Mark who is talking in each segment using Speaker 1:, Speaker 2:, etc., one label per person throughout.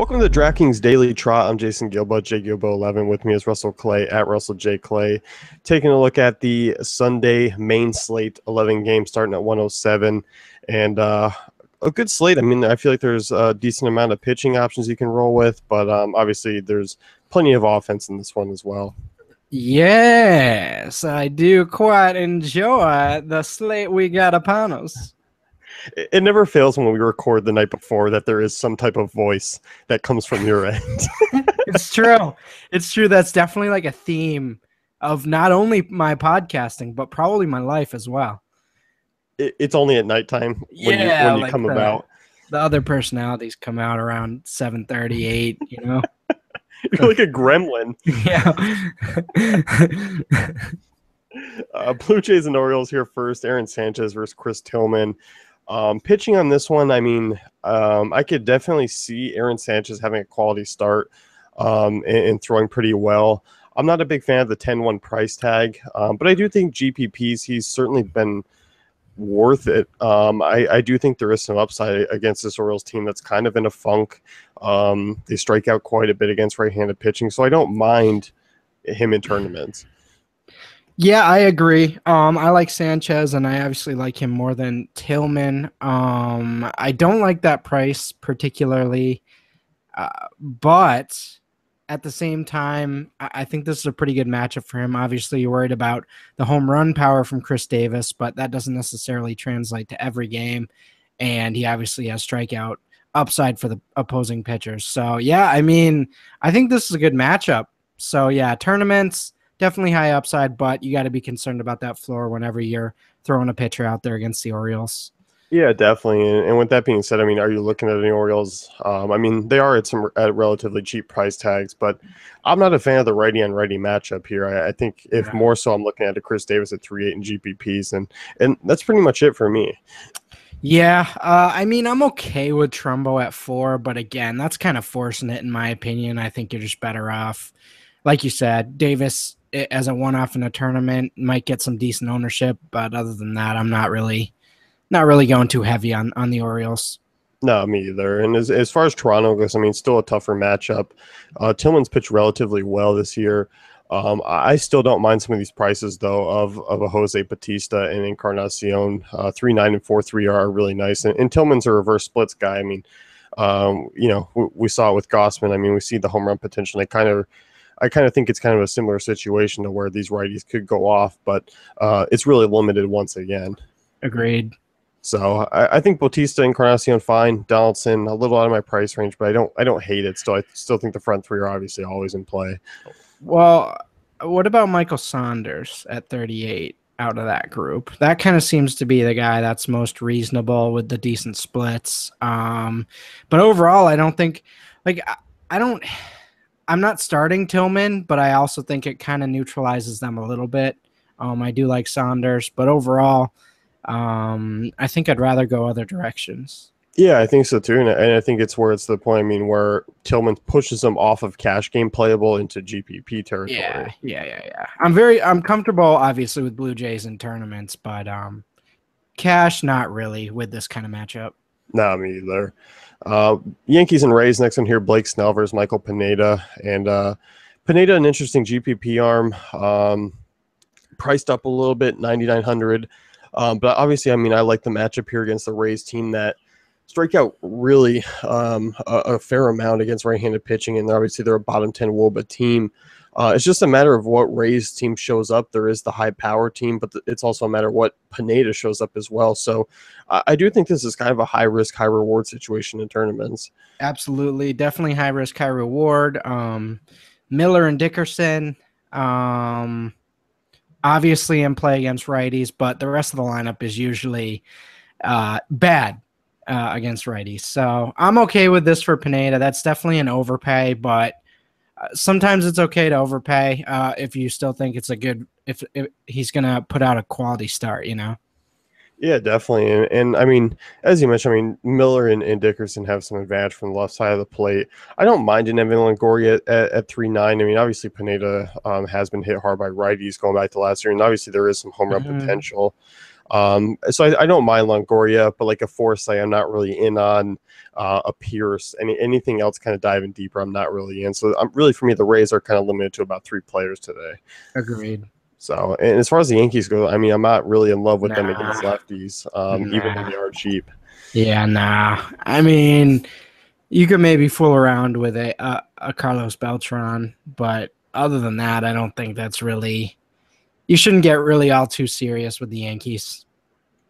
Speaker 1: Welcome to the DraftKings Daily Trot. I'm Jason Gilbo, JGilbo11. With me is Russell Clay at Russell J. Clay. Taking a look at the Sunday main slate, 11 games starting at 107. And a good slate. I mean, I feel like there's a decent amount of pitching options you can roll with, but obviously there's plenty of offense in this one as well.
Speaker 2: Yes, I do quite enjoy the slate we got upon us.
Speaker 1: It never fails when we record the night before that there is some type of voice that comes from your end.
Speaker 2: It's true. It's true. That's definitely like a theme of not only my podcasting, but probably my life as well.
Speaker 1: It's only at nighttime when you
Speaker 2: like
Speaker 1: come about.
Speaker 2: The other personalities come out around 7:38, you know?
Speaker 1: You're like a gremlin.
Speaker 2: Yeah.
Speaker 1: Blue Jays and Orioles here first. Aaron Sanchez versus Chris Tillman. Pitching on this one, I mean, I could definitely see Aaron Sanchez having a quality start and throwing pretty well. I'm not a big fan of the 10-1 price tag, but I do think GPPs, he's certainly been worth it. I do think there is some upside against this Orioles team that's kind of in a funk. They strike out quite a bit against right-handed pitching, so I don't mind him in tournaments.
Speaker 2: Yeah, I agree. I like Sanchez, and I obviously like him more than Tillman. I don't like that price particularly, but at the same time, I think this is a pretty good matchup for him. Obviously, you're worried about the home run power from Chris Davis, but that doesn't necessarily translate to every game, and he obviously has strikeout upside for the opposing pitchers. So, yeah, I mean, I think this is a good matchup. So, yeah, tournaments – definitely high upside, but you got to be concerned about that floor whenever you're throwing a pitcher out there against the Orioles.
Speaker 1: Yeah, definitely. And with that being said, I mean, are you looking at any Orioles? I mean, they are at relatively cheap price tags, but I'm not a fan of the righty on righty matchup here. I think if more so, I'm looking at a Chris Davis at 3.8 in GPPs, and that's pretty much it for me.
Speaker 2: Yeah, I mean, I'm okay with Trumbo at 4, but again, that's kind of forcing it in my opinion. I think you're just better off, like you said, Davis as a one-off in a tournament might get some decent ownership, but other than that, I'm not really going too heavy on the Orioles.
Speaker 1: No, me either. And as far as Toronto goes, I mean, still a tougher matchup. Tillman's pitched relatively well this year. I still don't mind some of these prices, though, of a Jose Bautista and Encarnacion. 3.9 and 4.3 are really nice. And Tillman's a reverse splits guy. I mean, we saw it with Gossman. I mean, we see the home run potential. I kind of think it's kind of a similar situation to where these righties could go off, but it's really limited once again.
Speaker 2: Agreed.
Speaker 1: So I think Bautista, Encarnacion, fine. Donaldson, a little out of my price range, but I don't hate it. I still think the front three are obviously always in play.
Speaker 2: Well, what about Michael Saunders at 38 out of that group? That kind of seems to be the guy that's most reasonable with the decent splits. But overall, I don't think I'm not starting Tillman, but I also think it kind of neutralizes them a little bit. I do like Saunders, but overall, I think I'd rather go other directions.
Speaker 1: Yeah, I think so too, and I think it's where it's the point. I mean, where Tillman pushes them off of cash game playable into GPP territory.
Speaker 2: Yeah. I'm comfortable, obviously, with Blue Jays in tournaments, but cash not really with this kind of matchup.
Speaker 1: No, me either. Yankees and Rays next one here. Blake Snell versus Michael Pineda, and Pineda an interesting GPP arm, priced up a little bit, 9,900. But obviously, I mean, I like the matchup here against the Rays team that strike out really a fair amount against right-handed pitching, and obviously they're a bottom 10 WOBA team. It's just a matter of what Rays team shows up. There is the high power team, but it's also a matter of what Pineda shows up as well. So I do think this is kind of a high risk, high reward situation in tournaments.
Speaker 2: Absolutely. Definitely high risk, high reward. Miller and Dickerson, obviously in play against righties, but the rest of the lineup is usually bad against righties. So I'm okay with this for Pineda. That's definitely an overpay, but sometimes it's okay to overpay if you still think it's a good if he's going to put out a quality start, you know?
Speaker 1: Yeah, definitely. And I mean, as you mentioned, I mean, Miller and Dickerson have some advantage from the left side of the plate. I don't mind an Evan Longoria at 3.9. I mean, obviously, Pineda has been hit hard by righties going back to last year, and obviously there is some home run potential. So I don't mind Longoria, but like a Forsythe, I'm not really in on. A Pierce, anything else kind of diving deeper, I'm not really in. So I'm really, for me, the Rays are kind of limited to about 3 players today.
Speaker 2: Agreed.
Speaker 1: So, and as far as the Yankees go, I mean, I'm not really in love with them against
Speaker 2: Nah.
Speaker 1: lefties, even though they are cheap.
Speaker 2: Yeah, nah. I mean, you could maybe fool around with a Carlos Beltran, but other than that, I don't think that's really. You shouldn't get really all too serious with the Yankees.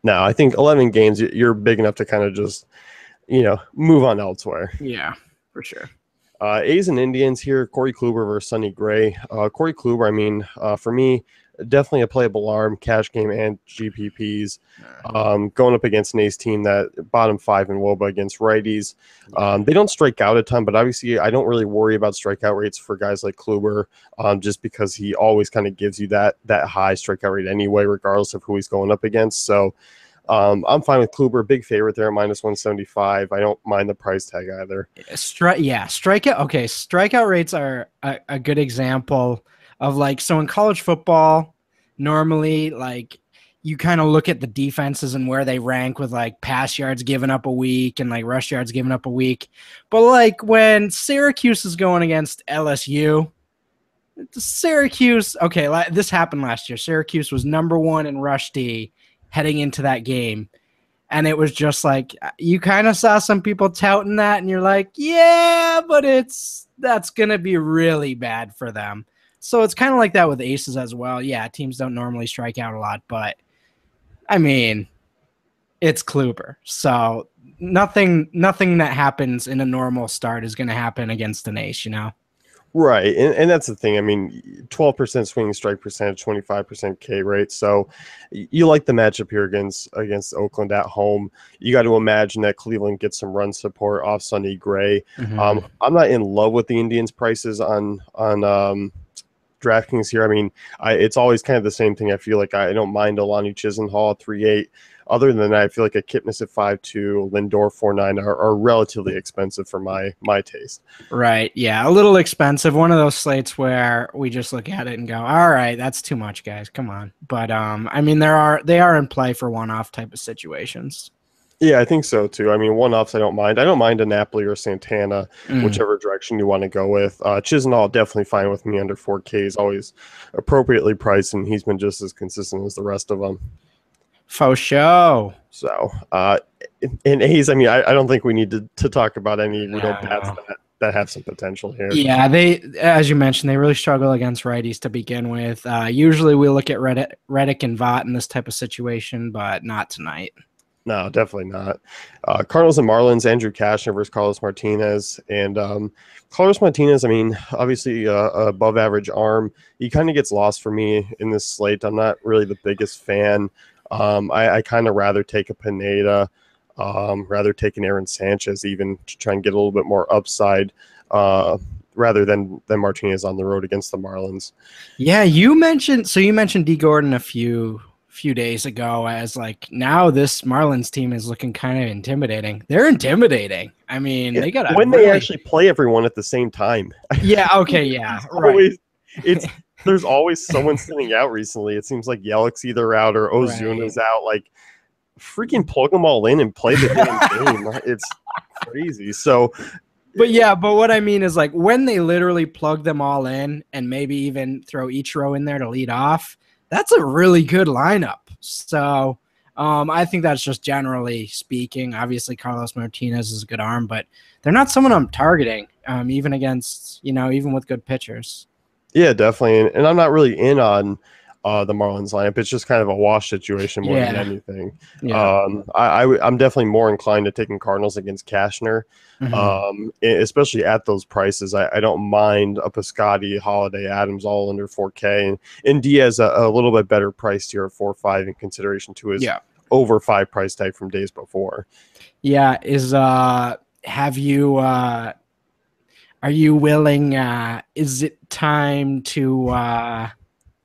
Speaker 1: No, I think 11 games, you're big enough to kind of just, move on elsewhere.
Speaker 2: Yeah, for sure.
Speaker 1: A's and Indians here, Corey Kluber versus Sonny Gray. Corey Kluber, I mean, for me, definitely a playable arm, cash game, and GPPs. Going up against an A's team that bottom 5 in WOBA against righties. They don't strike out a ton, but obviously I don't really worry about strikeout rates for guys like Kluber, just because he always kind of gives you that high strikeout rate anyway, regardless of who he's going up against. So I'm fine with Kluber, big favorite there, minus 175. I don't mind the price tag either.
Speaker 2: Strikeout. Okay, strikeout rates are a good example of like, so in college football, normally like you kind of look at the defenses and where they rank with like pass yards given up a week and like rush yards given up a week. But like when Syracuse is going against LSU, Syracuse, okay, this happened last year. Syracuse was number 1 in rush D heading into that game. And it was just like, you kind of saw some people touting that and you're like, yeah, but that's going to be really bad for them. So it's kind of like that with aces as well. Yeah, teams don't normally strike out a lot, but I mean, it's Kluber. So nothing that happens in a normal start is going to happen against an ace,
Speaker 1: Right, and that's the thing. I mean, 12% swinging strike percentage, 25% K rate. So you like the matchup here against Oakland at home. You got to imagine that Cleveland gets some run support off Sonny Gray.
Speaker 2: Mm-hmm.
Speaker 1: I'm not in love with the Indians' prices on DraftKings here. I mean, it's always kind of the same thing. I feel like I don't mind Alani Chisenhall at 3.8. Other than that, I feel like a Kipnis at 5.2, Lindor 4.9 are relatively expensive for my taste.
Speaker 2: Right. Yeah. A little expensive. One of those slates where we just look at it and go, all right, that's too much, guys. Come on. But I mean, they are in play for one-off type of situations.
Speaker 1: Yeah, I think so too. I mean, one-offs I don't mind. I don't mind a Napoli or Santana, whichever direction you want to go with. Chisenhall definitely fine with me under 4K. He's always appropriately priced, and he's been just as consistent as the rest of them.
Speaker 2: Faux show.
Speaker 1: So, in A's, I mean, I don't think we need to talk about any real bats that have some potential here.
Speaker 2: Yeah, they, as you mentioned, they really struggle against righties to begin with. Usually we look at Reddick and Vaught in this type of situation, but not tonight.
Speaker 1: No, definitely not. Cardinals and Marlins, Andrew Cashner versus Carlos Martinez. And Carlos Martinez, I mean, obviously above average arm. He kind of gets lost for me in this slate. I'm not really the biggest fan. I kind of rather take a Pineda, rather take an Aaron Sanchez even to try and get a little bit more upside rather than Martinez on the road against the Marlins.
Speaker 2: Yeah, you mentioned D. Gordon a few days ago as like, now this Marlins team is looking kind of intimidating. They're intimidating. I mean, they got
Speaker 1: when they actually play everyone at the same time.
Speaker 2: Yeah. Okay. Yeah.
Speaker 1: Right. There's always someone sitting out recently. It seems like Yelik's either out or Ozuna's out. Like, freaking plug them all in and play the damn game. It's crazy. So,
Speaker 2: but what I mean is like when they literally plug them all in and maybe even throw Ichiro in there to lead off, that's a really good lineup. So I think that's just generally speaking. Obviously, Carlos Martinez is a good arm, but they're not someone I'm targeting, even against, even with good pitchers.
Speaker 1: Yeah, definitely. And I'm not really in on the Marlins lineup. It's just kind of a wash situation more than anything.
Speaker 2: Yeah.
Speaker 1: I'm definitely more inclined to taking Cardinals against Cashner, especially at those prices. I don't mind a Piscotty, Holiday, Adams all under 4K, and Diaz a little bit better priced here at 4.5 in consideration to his over 5 price tag from days before.
Speaker 2: Yeah, are you willing? Is it time to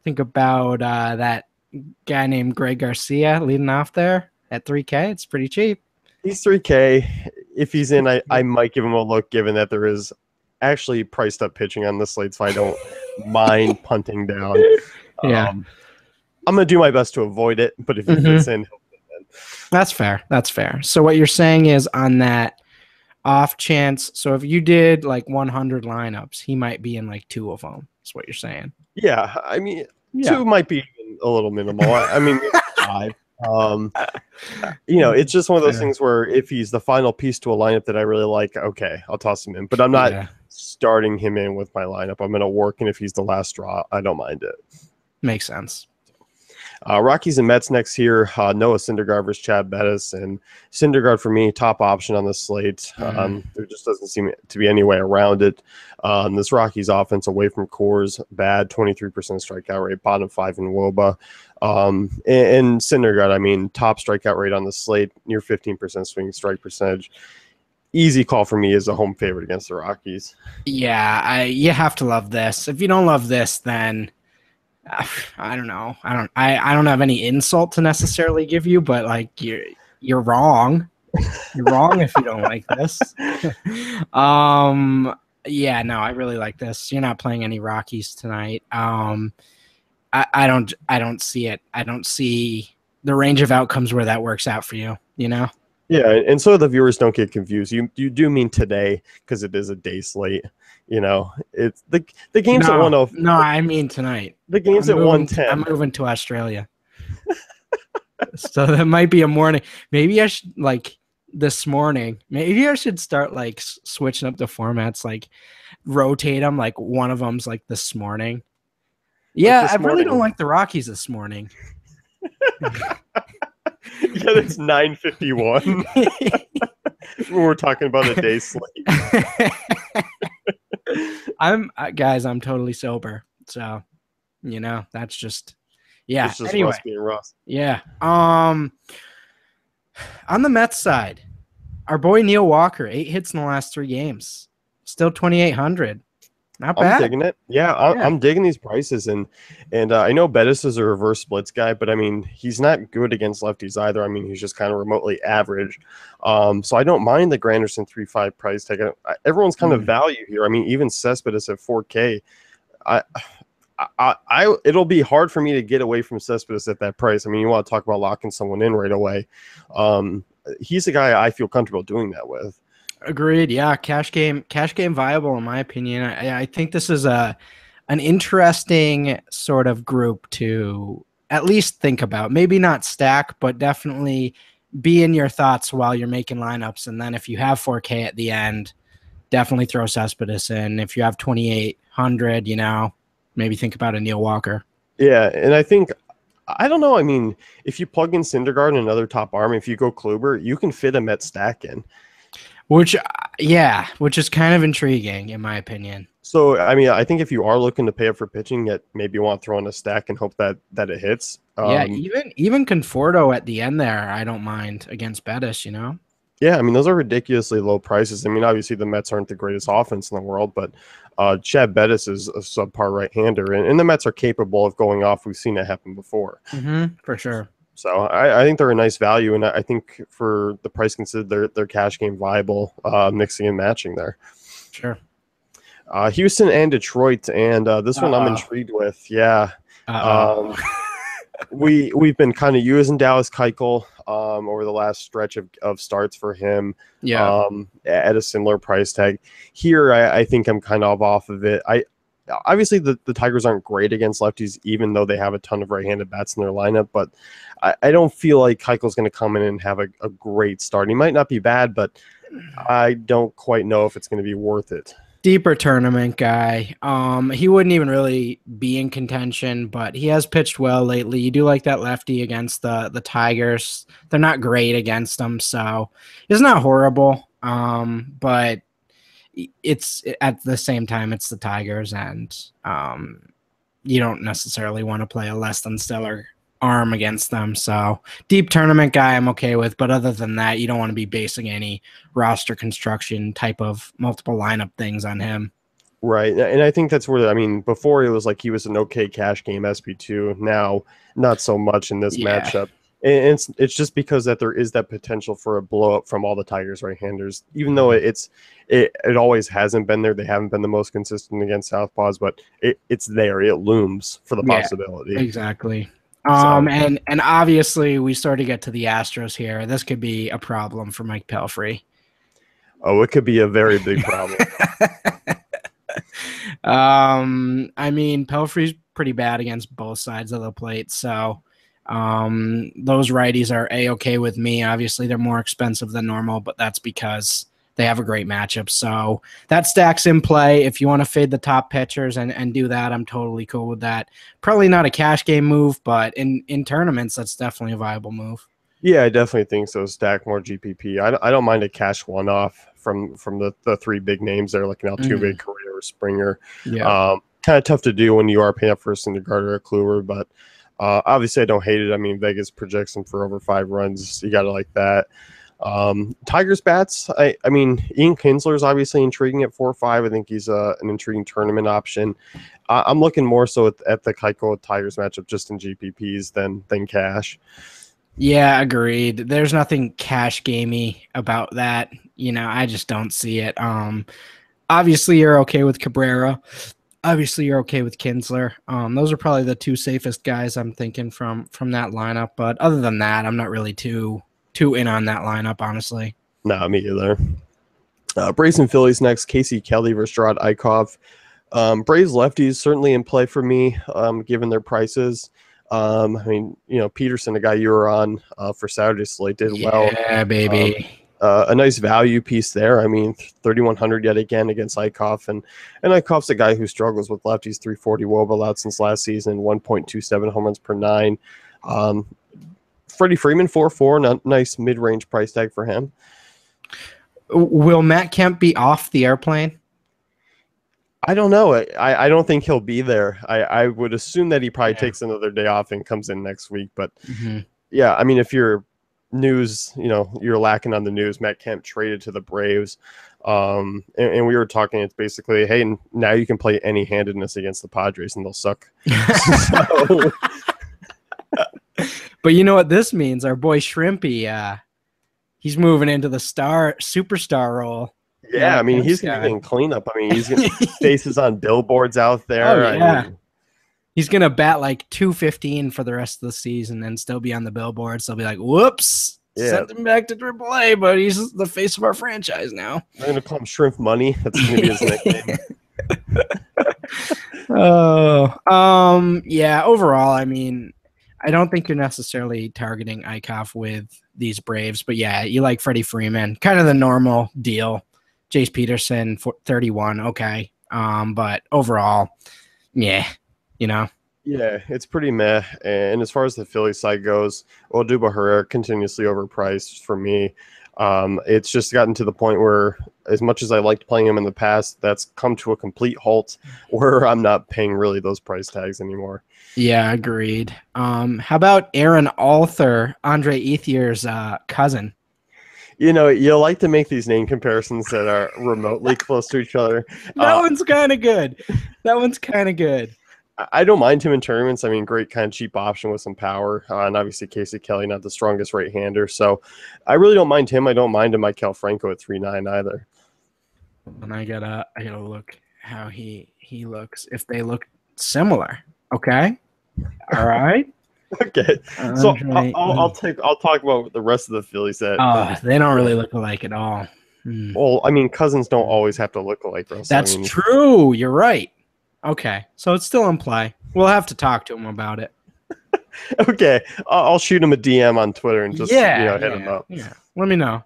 Speaker 2: think about that guy named Greg Garcia leading off there at 3K? It's pretty cheap.
Speaker 1: He's 3K. If he's in, I might give him a look, given that there is actually priced up pitching on the slate, so I don't mind punting down. I'm gonna do my best to avoid it, but if he fits in, he'll fit in.
Speaker 2: That's fair. That's fair. So what you're saying is on that off chance, so if you did like 100 lineups, he might be in like 2 of them. That's what you're saying.
Speaker 1: Yeah, I mean,
Speaker 2: Yeah.
Speaker 1: 2 might be a little minimal. I mean, maybe 5. It's just one of those things where if he's the final piece to a lineup that I really like, okay, I'll toss him in. But I'm not starting him in with my lineup. I'm going to work, and if he's the last draw, I don't mind it.
Speaker 2: Makes sense.
Speaker 1: Rockies and Mets next here. Noah Syndergaard versus Chad Bettis, and Syndergaard for me, top option on the slate. There just doesn't seem to be any way around it. This Rockies offense away from Coors, bad, 23% strikeout rate, bottom 5 in WOBA. And Syndergaard, I mean, top strikeout rate on the slate, near 15% swing strike percentage. Easy call for me as a home favorite against the Rockies.
Speaker 2: Yeah, you have to love this. If you don't love this, then I don't know. I don't have any insult to necessarily give you, but like you're wrong. You're wrong if you don't like this. Yeah, no, I really like this. You're not playing any Rockies tonight. I don't see it. I don't see the range of outcomes where that works out for you, you know?
Speaker 1: Yeah, and so the viewers don't get confused. You do mean today because it is a day slate. It's the game's at 1:05.
Speaker 2: No, I mean tonight.
Speaker 1: The game's at 1:10.
Speaker 2: I'm moving to Australia. So that might be a morning. Maybe I should this morning. Maybe I should start switching up the formats, rotate them. Like one of them's this morning. Yeah, I really don't like the Rockies this morning.
Speaker 1: Yeah, it's 9:51. We're talking about a day slate.
Speaker 2: I'm totally sober, so that's just
Speaker 1: It's just
Speaker 2: anyway.
Speaker 1: Russ being Russ.
Speaker 2: Yeah. On the Mets side, our boy Neil Walker, 8 hits in the last 3 games, still 2,800. Not bad.
Speaker 1: I'm digging it. Yeah, I'm digging these prices, and I know Bettis is a reverse splits guy, but I mean he's not good against lefties either. I mean he's just kind of remotely average. So I don't mind the Granderson 3.5 price tag. Everyone's kind of value here. I mean even Cespedes at 4K. It'll be hard for me to get away from Cespedes at that price. I mean you want to talk about locking someone in right away. He's a guy I feel comfortable doing that with.
Speaker 2: Agreed. Yeah, cash game viable in my opinion. I think this is an interesting sort of group to at least think about. Maybe not stack, but definitely be in your thoughts while you're making lineups. And then if you have 4K at the end, definitely throw Cespedes in. If you have 2,800, maybe think about a Neil Walker.
Speaker 1: Yeah, and I don't know. I mean, if you plug in Syndergaard and another top arm, if you go Kluber, you can fit a Met stack in.
Speaker 2: Which is kind of intriguing in my opinion.
Speaker 1: So, I mean, I think if you are looking to pay up for pitching, maybe you want to throw in a stack and hope that it hits.
Speaker 2: Yeah, even Conforto at the end there, I don't mind against Bettis,
Speaker 1: Yeah, I mean, those are ridiculously low prices. I mean, obviously the Mets aren't the greatest offense in the world, but Chad Bettis is a subpar right-hander, and the Mets are capable of going off. We've seen it happen before.
Speaker 2: For sure.
Speaker 1: So I think they're a nice value, and I think for the price considered, their cash game viable, mixing and matching there.
Speaker 2: Sure.
Speaker 1: Houston and Detroit, and this one I'm intrigued with. Yeah. We've been kind of using Dallas Keuchel over the last stretch of starts for him.
Speaker 2: Yeah.
Speaker 1: At a similar price tag. Here, I think I'm kind of off of it. Obviously the Tigers aren't great against lefties, even though they have a ton of right-handed bats in their lineup, but I don't feel like Keuchel's going to come in and have a great start. He might not be bad, but I don't quite know if it's going to be worth it.
Speaker 2: Deeper tournament guy. He wouldn't even really be in contention, but he has pitched well lately. You do like that lefty against the Tigers. They're not great against them, so it's not horrible. But it's at the same time, it's the Tigers, and you don't necessarily want to play a less than stellar arm against them. So deep tournament guy I'm okay with, but other than that, you don't want to be basing any roster construction type of multiple lineup things on him.
Speaker 1: Right. And I think that's where, I mean, before it was like he was an okay cash game SP2. Now, not so much in this matchup. And it's just because that there is that potential for a blow up from all the Tigers right-handers, even though it always hasn't been there. They haven't been the most consistent against southpaws, but it's there. It looms for the possibility.
Speaker 2: Exactly.
Speaker 1: So,
Speaker 2: And obviously we start to get to the Astros here. This could be a problem for Mike Pelfrey.
Speaker 1: oh, it could be a very big problem.
Speaker 2: I mean, Pelfrey's pretty bad against both sides of the plate, so those righties are a-okay with me. Obviously, they're more expensive than normal, but that's because they have a great matchup. So that stack's in play. If you want to fade the top pitchers and do that, I'm totally cool with that. Probably not a cash game move, but in tournaments, that's definitely a viable move.
Speaker 1: Yeah, I definitely think so. Stack more GPP. I don't mind a cash one-off from the three big names there, like an Altuve, Correa, or Springer.
Speaker 2: Yeah.
Speaker 1: Kind of tough to do when you are paying up for a Syndergaard or a Kluber, but obviously I don't hate it. I mean, Vegas projects him for over 5 runs. You got to like that. Tigers bats. I mean, Ian Kinsler is obviously intriguing at 4-5. I think he's an intriguing tournament option. I'm looking more so at the Keiko Tigers matchup just in GPPs than cash.
Speaker 2: Yeah, agreed. There's nothing cash gamey about that. I just don't see it. Obviously you're okay with Cabrera. Obviously you're okay with Kinsler. Those are probably the 2 safest guys I'm thinking from that lineup. But other than that, I'm not really too in on that lineup, honestly.
Speaker 1: No, me either. Braves and Phillies next. Casey Kelly versus Gerard Eichhoff. Braves lefties certainly in play for me, given their prices. I mean, Peterson, a guy you were on for Saturday slate, did well.
Speaker 2: Yeah, baby.
Speaker 1: A nice value piece there. I mean, 3,100 yet again against Eichhoff, and Eichhoff's a guy who struggles with lefties. 340 WOBA out since last season, 1.27 home runs per 9. Freddie Freeman 4-4, nice mid-range price tag for him.
Speaker 2: Will Matt Kemp be off the airplane?
Speaker 1: I don't know. I don't think he'll be there. I would assume that he probably takes another day off and comes in next week. But yeah, I mean, if you're news, you're lacking on the news. Matt Kemp traded to the Braves. And we were talking, it's basically, hey, now you can play any handedness against the Padres and they'll suck. So,
Speaker 2: but you know what this means? Our boy Shrimpy, he's moving into the superstar role.
Speaker 1: Yeah, I mean, he's going to be cleanup. I mean, he's going to faces on billboards out there.
Speaker 2: Oh, yeah.
Speaker 1: I mean,
Speaker 2: he's going to bat like 215 for the rest of the season and still be on the billboards. They'll be like, whoops, send him back to AAA, but he's the face of our franchise now.
Speaker 1: They're going to call him Shrimp Money. That's going to be his nickname.
Speaker 2: Yeah, overall, I mean, I don't think you're necessarily targeting Eichhoff with these Braves, but yeah, you like Freddie Freeman, kind of the normal deal. Jace Peterson, 31, okay. But overall, yeah, Yeah,
Speaker 1: it's pretty meh. And as far as the Philly side goes, Odubel Herrera continuously overpriced for me. It's just gotten to the point where, as much as I liked playing him in the past, that's come to a complete halt where I'm not paying really those price tags anymore.
Speaker 2: Yeah, agreed. How about Aaron Arthur, Andre Ethier's cousin?
Speaker 1: You like to make these name comparisons that are remotely close to each other.
Speaker 2: That one's kind of good.
Speaker 1: I don't mind him in tournaments. I mean, great kind of cheap option with some power. And obviously Casey Kelly, not the strongest right-hander. So I really don't mind him. I don't mind him Maikel Franco at 3.9 either.
Speaker 2: And I gotta look how he looks. If they look similar. Okay. All right.
Speaker 1: Okay. So I'll talk about the rest of the Phillies that
Speaker 2: they don't really look alike at all.
Speaker 1: Well, I mean, cousins don't always have to look alike, Russ.
Speaker 2: That's true. You're right. Okay. So it's still in play. We'll have to talk to him about it.
Speaker 1: Okay. I'll shoot him a DM on Twitter and just hit him up.
Speaker 2: Yeah. Let me know.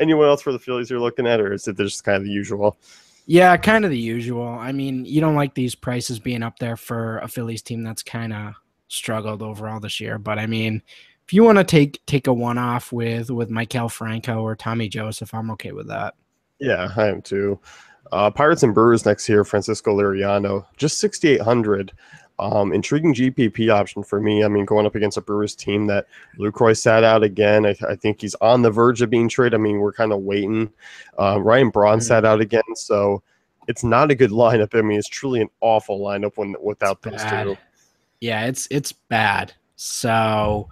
Speaker 1: Anyone else for the Phillies you're looking at, or is it just kind of the usual?
Speaker 2: Yeah, kind of the usual. I mean, you don't like these prices being up there for a Phillies team that's kind of struggled overall this year. But I mean, if you want to take a one-off with Maikel Franco or Tommy Joseph, I'm okay with that.
Speaker 1: Yeah, I am too. Pirates and Brewers next year, Francisco Liriano, just 6,800. Intriguing GPP option for me. I mean, going up against a Brewers team that Lucroy sat out again. I think he's on the verge of being traded. I mean, we're kind of waiting. Ryan Braun sat out again, so it's not a good lineup. I mean, it's truly an awful lineup without those two.
Speaker 2: Yeah, it's bad. So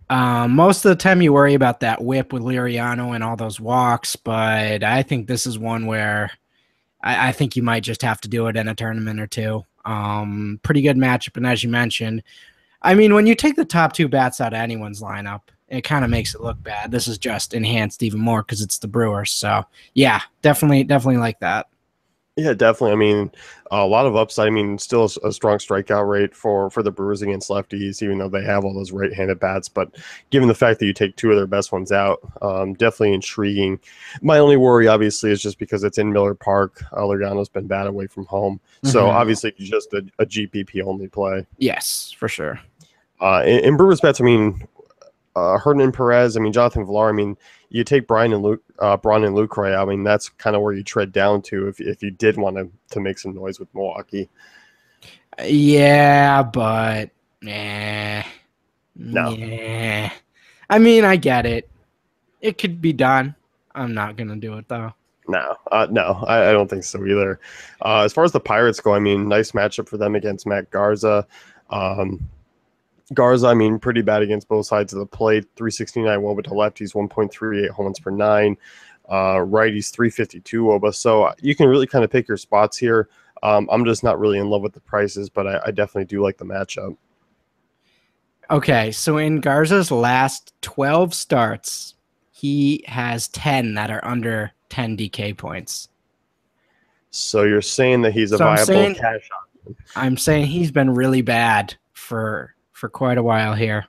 Speaker 2: most of the time you worry about that whip with Liriano and all those walks, but I think this is one where I think you might just have to do it in a tournament or two. Pretty good matchup. And as you mentioned, I mean, when you take the top two bats out of anyone's lineup, it kind of makes it look bad. This is just enhanced even more because it's the Brewers. So yeah, definitely like that.
Speaker 1: Yeah, definitely. I mean, a lot of upside. I mean, still a strong strikeout rate for the Brewers against lefties, even though they have all those right-handed bats. But given the fact that you take two of their best ones out, definitely intriguing. My only worry, obviously, is just because it's in Miller Park. Logano's been bad away from home, so obviously it's just a GPP only play.
Speaker 2: Yes, for sure.
Speaker 1: In Brewers bets, I mean, Hernan Perez, I mean, Jonathan Villar, I mean, you take Braun and Lucroy out. I mean, that's kind of where you tread down to if you did want to make some noise with Milwaukee.
Speaker 2: Yeah, but
Speaker 1: No.
Speaker 2: yeah. I mean, I get it. It could be done. I'm not gonna do it though.
Speaker 1: No, I don't think so either. As far as the Pirates go, I mean, nice matchup for them against Matt Garza. Garza, I mean, pretty bad against both sides of the plate. 369 WOBA to lefties, 1.38 home runs per nine. Righties, 352 WOBA. So you can really kind of pick your spots here. I'm just not really in love with the prices, but I definitely do like the matchup.
Speaker 2: Okay, so in Garza's last 12 starts, he has 10 that are under 10 DK points.
Speaker 1: So you're saying that he's a viable cash option?
Speaker 2: I'm saying he's been really bad for quite a while here.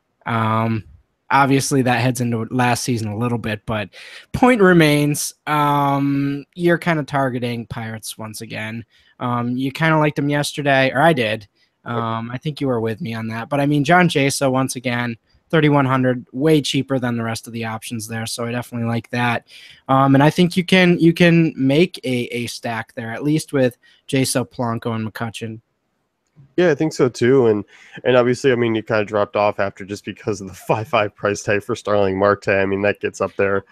Speaker 2: Obviously that heads into last season a little bit, but point remains. You're kind of targeting Pirates once again. You kind of liked them yesterday, or I did. I think you were with me on that. But I mean, John Jaso once again, 3,100, way cheaper than the rest of the options there. So I definitely like that. And I think you can make a stack there, at least with Jaso, Polanco, and McCutchen.
Speaker 1: Yeah, I think so too. And obviously, I mean, you kind of dropped off after just because of the 5.5 price tag for Starling Marte. I mean, that gets up there.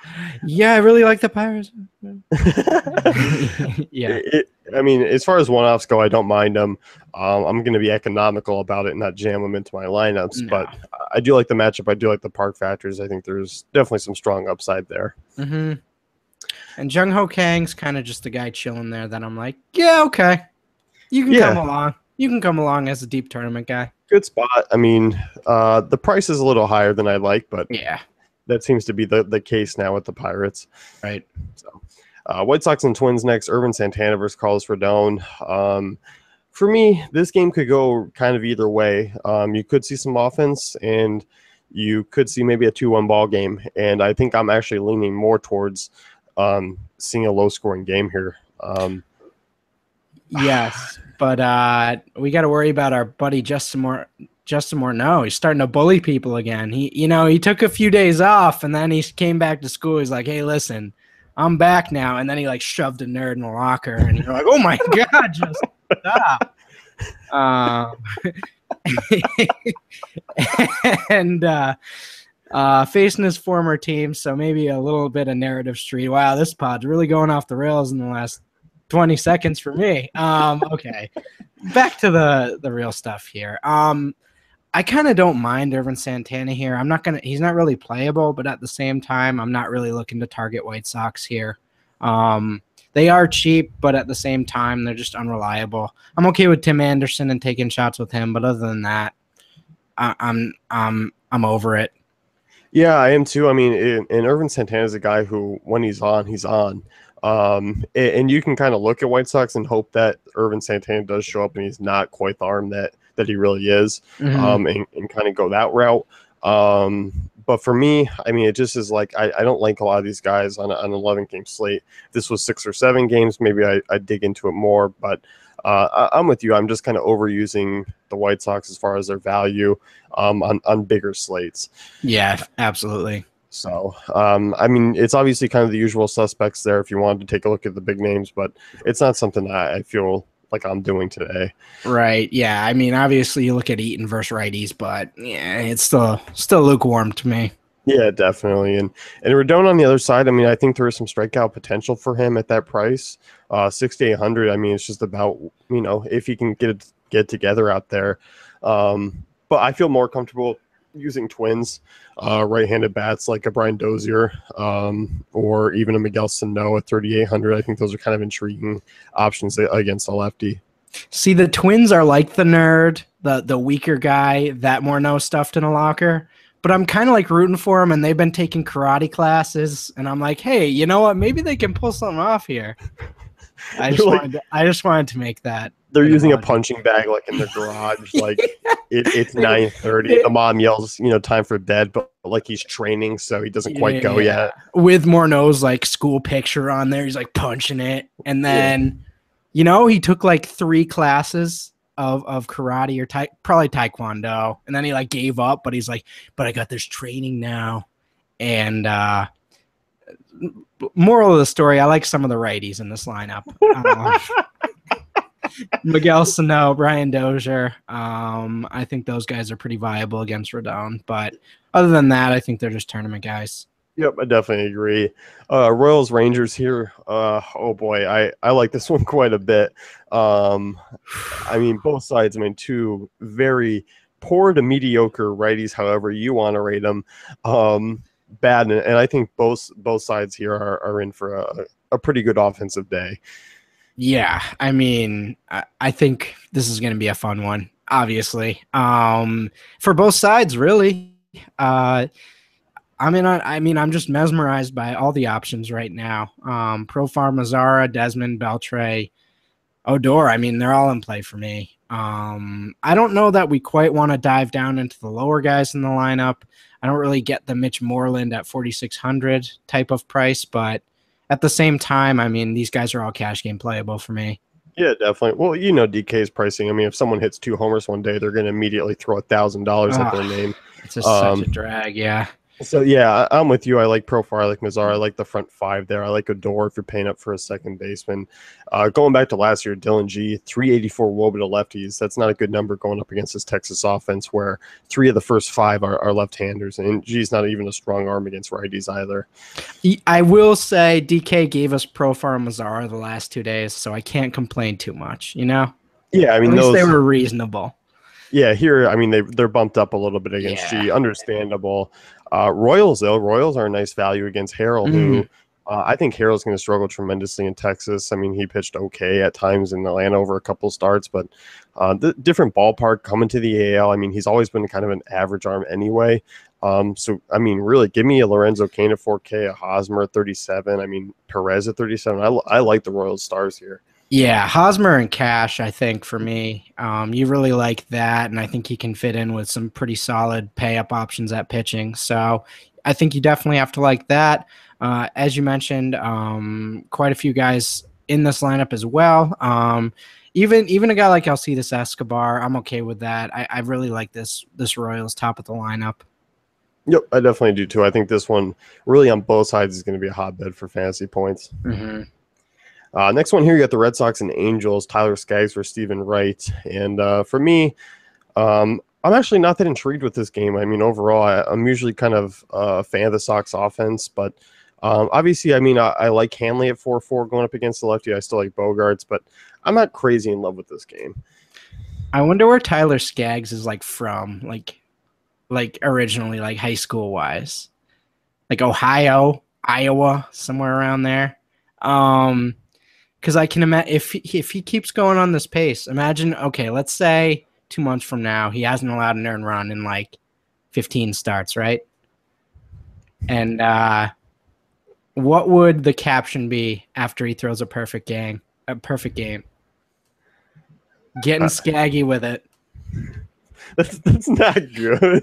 Speaker 2: Yeah, I really like the Pirates. Yeah.
Speaker 1: I mean, as far as one-offs go, I don't mind them. I'm going to be economical about it and not jam them into my lineups. No. But I do like the matchup. I do like the park factors. I think there's definitely some strong upside there.
Speaker 2: Mm-hmm. And Jung Ho Kang's kind of just the guy chilling there that I'm like, yeah, okay. You can come along. You can come along as a deep tournament guy.
Speaker 1: Good spot. I mean, the price is a little higher than I like, but
Speaker 2: yeah,
Speaker 1: that seems to be the case now with the Pirates.
Speaker 2: Right.
Speaker 1: So, White Sox and Twins next. Irvin Santana versus Carlos Rodon. For me, this game could go kind of either way. You could see some offense, and you could see maybe a 2-1 ball game. And I think I'm actually leaning more towards seeing a low-scoring game here.
Speaker 2: Yes, but we got to worry about our buddy Justin Morneau. He's starting to bully people again. He took a few days off, and then he came back to school. He's like, "Hey, listen, I'm back now." And then he like shoved a nerd in the locker, and you're like, "Oh my god, just stop!" And facing his former team, so maybe a little bit of narrative street. Wow, this pod's really going off the rails in the last 20 seconds for me. Okay, back to the real stuff here. I kind of don't mind Irvin Santana here. He's not really playable, but at the same time, I'm not really looking to target White Sox here. They are cheap, but at the same time, they're just unreliable. I'm okay with Tim Anderson and taking shots with him, but other than that, I'm over it.
Speaker 1: Yeah, I am too. I mean, and Irvin Santana is a guy who, when he's on, he's on. And you can kind of look at White Sox and hope that Irvin Santana does show up and he's not quite the arm that he really is, and kind of go that route. But for me, I mean, it just is like I don't like a lot of these guys on an 11-game slate. If this was 6 or 7 games, maybe I'd dig into it more. But I'm with you. I'm just kind of overusing the White Sox as far as their value on bigger slates.
Speaker 2: Yeah, absolutely.
Speaker 1: So, I mean, it's obviously kind of the usual suspects there if you wanted to take a look at the big names, but it's not something that I feel like I'm doing today.
Speaker 2: Right. Yeah. I mean, obviously you look at Eaton versus righties, but yeah, it's still lukewarm to me.
Speaker 1: Yeah, definitely. And Rodon on the other side, I mean, I think there is some strikeout potential for him at that price. 6,800. I mean, it's just about, if he can get it together out there. But I feel more comfortable using Twins, right-handed bats like a Brian Dozier, or even a Miguel Sano at 3,800. I think those are kind of intriguing options against a lefty.
Speaker 2: See, the twins are like the nerd, the weaker guy that more knows stuff in a locker. But I'm kind of like rooting for them, and they've been taking karate classes, and I'm like, hey, you know what? Maybe they can pull something off here. I just wanted to make that.
Speaker 1: They're using a
Speaker 2: analogy.
Speaker 1: punching bag like in their garage, like it's 9:30. The mom yells, time for bed, but like he's training, so he doesn't quite go yet.
Speaker 2: With Morneau's like school picture on there, he's like punching it, and then he took like 3 classes of karate or probably taekwondo, and then he like gave up, but he's like, but I got this training now. And moral of the story, I like some of the righties in this lineup. Miguel Sano, Brian Dozier. I think those guys are pretty viable against Rodon, but other than that, I think they're just tournament guys.
Speaker 1: Yep, I definitely agree. Royals Rangers here. Oh boy, I like this one quite a bit. I mean, both sides. I mean, 2 very poor to mediocre righties, however you want to rate them. Bad, and I think both sides here are in for a pretty good offensive day.
Speaker 2: Yeah, I mean, I think this is going to be a fun one, obviously. For both sides, really. I'm just mesmerized by all the options right now. Profar, Mazzara, Desmond, Beltre, Odor. I mean, they're all in play for me. I don't know that we quite want to dive down into the lower guys in the lineup. I don't really get the Mitch Moreland at 4,600 type of price, but at the same time, I mean, these guys are all cash game playable for me.
Speaker 1: Yeah, definitely. Well, DK's pricing. I mean, if someone hits 2 homers one day, they're going to immediately throw $1,000 at their name.
Speaker 2: It's just such a drag, yeah.
Speaker 1: So, yeah, I'm with you. I like Profar, I like Mazzara, I like the front 5 there. I like Odor if you're paying up for a second baseman. Going back to last year, Dylan G, 384 WOBA to lefties. That's not a good number going up against this Texas offense where 3 of the first 5 are left-handers. And G's not even a strong arm against righties either.
Speaker 2: I will say DK gave us Profar and Mazzara the last 2 days, so I can't complain too much, Yeah,
Speaker 1: I mean,
Speaker 2: at least they were reasonable.
Speaker 1: Yeah, here, I mean, they're bumped up a little bit against G. Understandable. Royals, though. Royals are a nice value against Harrell, who I think Harrell's going to struggle tremendously in Texas. I mean, he pitched okay at times in Atlanta over a couple starts, but the different ballpark coming to the AL. I mean, he's always been kind of an average arm anyway. So, I mean, really, give me a Lorenzo Cain at 4K, a Hosmer at 37. I mean, Perez at 37. I like the Royals stars here.
Speaker 2: Yeah, Hosmer and Cash, I think, for me. You really like that, and I think he can fit in with some pretty solid pay-up options at pitching. So I think you definitely have to like that. As you mentioned, quite a few guys in this lineup as well. Even a guy like Alcides Escobar, I'm okay with that. I really like this Royals top of the lineup.
Speaker 1: Yep, I definitely do too. I think this one really on both sides is going to be a hotbed for fantasy points.
Speaker 2: Mm-hmm.
Speaker 1: Next one here, you got the Red Sox and Angels, Tyler Skaggs for Stephen Wright. And for me, I'm actually not that intrigued with this game. I mean, overall, I'm usually kind of a fan of the Sox offense, but obviously, I mean, I like Hanley at 4-4 going up against the lefty. I still like Bogarts, but I'm not crazy in love with this game.
Speaker 2: I wonder where Tyler Skaggs is from, like originally, like high school wise, like Ohio, Iowa, somewhere around there. Because I can imagine if he keeps going on this pace, imagine, okay, let's say 2 months from now, he hasn't allowed an earned run in like 15 starts, right? And what would the caption be after he throws a perfect game? Getting Skaggy with it.
Speaker 1: That's not good.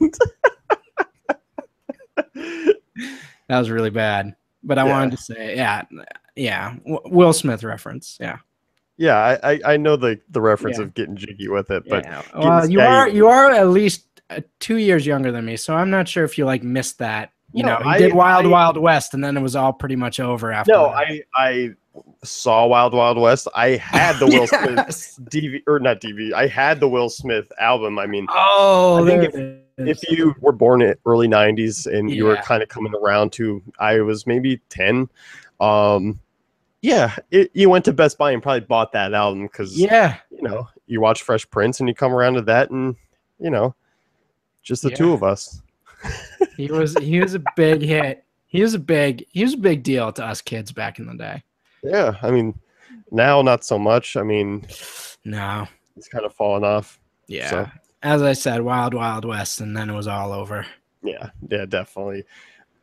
Speaker 2: That was really bad. But I wanted to say, yeah, Will Smith reference, yeah.
Speaker 1: Yeah, I know the reference of getting jiggy with it, but
Speaker 2: well, you are at least 2 years younger than me, so I'm not sure if you missed that. He did Wild West, and then it was all pretty much over after.
Speaker 1: No, I saw Wild West. I had the Will Smith DVD, or not DVD. I had the Will Smith album. I mean,
Speaker 2: I
Speaker 1: think if you were born in early 90s and you were kind of coming around to, I was maybe 10. You went to Best Buy and probably bought that album because you watch Fresh Prince and you come around to that, and just the two of us.
Speaker 2: He was a big hit. He was a big deal to us kids back in the day.
Speaker 1: Yeah, I mean, now not so much. I mean,
Speaker 2: No.
Speaker 1: He's kind of fallen off.
Speaker 2: Yeah.
Speaker 1: So
Speaker 2: As I said, Wild Wild West, and then it was all over.
Speaker 1: yeah, definitely.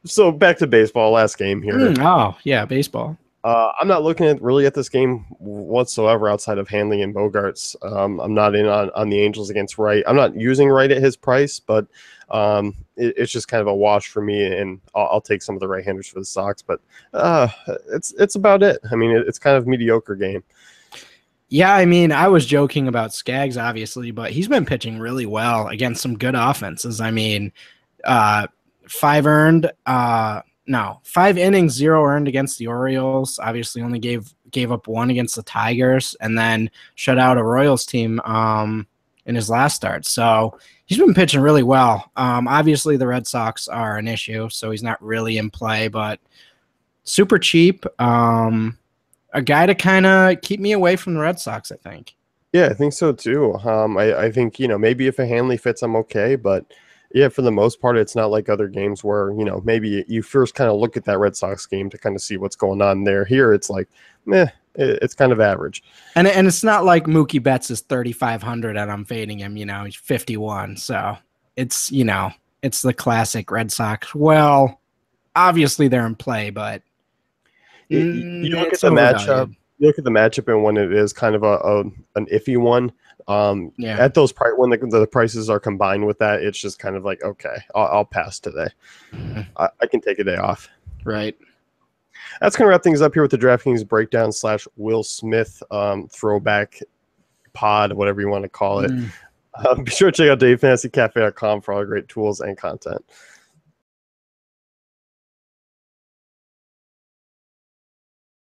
Speaker 1: So back to baseball, last game here.
Speaker 2: Oh, yeah, baseball.
Speaker 1: I'm not looking at really at this game whatsoever outside of Hanley and Bogarts. I'm not in on the Angels against Wright. I'm not using Wright at his price, but it's just kind of a wash for me, and I'll take some of the right-handers for the Sox. But it's about it. I mean, it's kind of mediocre game.
Speaker 2: Yeah, I mean, I was joking about Skaggs, obviously, but he's been pitching really well against some good offenses. I mean, uh, 5 innings, 0 earned against the Orioles. Obviously, only gave up 1 against the Tigers, and then shut out a Royals team in his last start. So he's been pitching really well. Obviously, the Red Sox are an issue, so he's not really in play, but super cheap. A guy to kind of keep me away from the Red Sox, I think.
Speaker 1: Yeah, I think so too. I think, maybe if a Hanley fits, I'm okay. But yeah, for the most part, it's not like other games where, maybe you first kind of look at that Red Sox game to kind of see what's going on there. Here, it's like, meh, it's kind of average.
Speaker 2: And it's not like Mookie Betts is 3,500 and I'm fading him, he's 51. So it's, it's the classic Red Sox. Well, obviously they're in play, but
Speaker 1: You look at
Speaker 2: it's
Speaker 1: the
Speaker 2: overvalued.
Speaker 1: matchup. You look at the matchup, and when it is kind of an iffy one,
Speaker 2: Yeah.
Speaker 1: at those when the prices are combined with that, it's just kind of like, okay, I'll pass today. I can take a day off.
Speaker 2: Right.
Speaker 1: That's going to wrap things up here with the DraftKings breakdown / Will Smith throwback pod, whatever you want to call it. Be sure to check out DaveFantasyCafe.com for all the great tools and content.